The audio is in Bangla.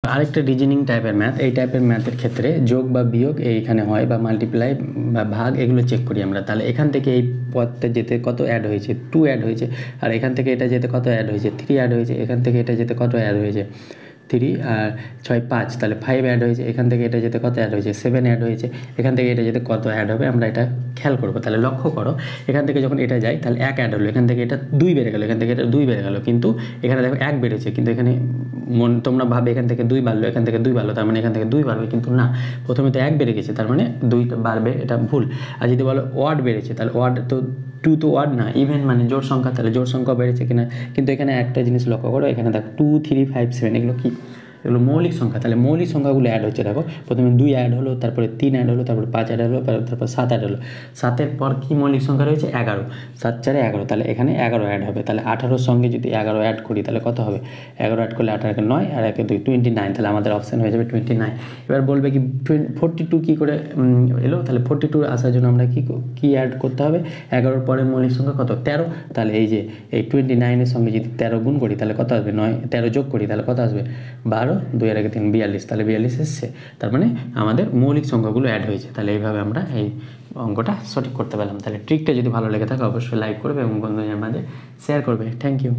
আরেকটা রিজনিং টাইপের ম্যাথ, এই টাইপের ম্যাথের ক্ষেত্রে যোগ বা বিয়োগ এইখানে হয় বা মাল্টিপ্লাই বা ভাগ এগুলো চেক করি আমরা। তাহলে এখান থেকে এই পদটা যেতে কত অ্যাড হয়েছে, 2 অ্যাড হয়েছে, আর এখান থেকে এটা যেতে কত অ্যাড হয়েছে, 3 অ্যাড হয়েছে, এখান থেকে এটা যেতে কত অ্যাড হয়েছে 3 আর 6 5, তাহলে 5 অ্যাড হয়েছে, এখান থেকে এটা যেতে কত অ্যাড হয়েছে 7 অ্যাড হয়েছে, এখান থেকে এটা যেতে কত অ্যাড হবে আমরা এটা খেয়াল করবো। তাহলে লক্ষ্য করো এখান থেকে যখন এটা যায় তাহলে 1 অ্যাড হলো, এখান থেকে এটা 2 বেড়ে গেল, এখান থেকে এটা 2 বেড়ে গেল, কিন্তু এখানে দেখো 1 বেড়েছে, কিন্তু এখানে তোমরা ভাবে এখান থেকে 2 বাড়লো, এখান থেকে 2 বাড়লো, তার মানে এখান থেকে 2 বাড়বে, কিন্তু না, প্রথমে তো 1 বেড়ে গেছে, তার মানে 2 বাড়বে, এটা ভুল। আর যদি বলো ওয়ার্ড বেড়েছে, তাহলে ওয়ার্ড তো 2 তো ওয়ার্ড না, ইভেন মানে জোড় সংখ্যা, তাহলে জোড় সংখ্যা বেড়েছে কিনা। কিন্তু এখানে একটা জিনিস লক্ষ্য করো, এখানে দেখো 2 3 5 7 এগুলো কি, এগুলো মৌলিক সংখ্যা। তাহলে মৌলিক সংখ্যাগুলো অ্যাড হচ্ছে, দেখো প্রথমে 2 অ্যাড হলো, তারপরে 3 অ্যাড হলো, তারপরে 5 অ্যাড হলো, তারপর 7 অ্যাড হলো, 7-এর পর কি মৌলিক সংখ্যা রয়েছে 11, 7 4 11, তাহলে এখানে 11 অ্যাড হবে। তাহলে 18-র সঙ্গে যদি 11 অ্যাড করি তাহলে কত হবে, 11 অ্যাড করলে 18 কে 9 আর 1 2 29, তাহলে আমাদের অপশান হয়ে যাবে 29। এবার বলবে কি 42 কী করে এলো, তাহলে 42 আসার জন্য আমরা কী অ্যাড করতে হবে, 11-র পরের মৌলিক সংখ্যা কত 13, তাহলে এই যে এই 29-এর সঙ্গে যদি 13 গুণ করি তাহলে কত আসবে 9, 13 যোগ করি তাহলে কত আসবে 12, 2 আর 1 3 42, তাহলে 42 এসছে। তার মানে আমাদের মৌলিক সংখ্যাগুলো অ্যাড হয়েছে। তাহলে এইভাবে আমরা এই অঙ্কটা সঠিক করতে পারলাম। তাহলে ট্রিকটা যদি ভালো লেগে থাকে অবশ্যই লাইক করবে এবং বন্ধুদের মাঝে শেয়ার করবে। Thank you.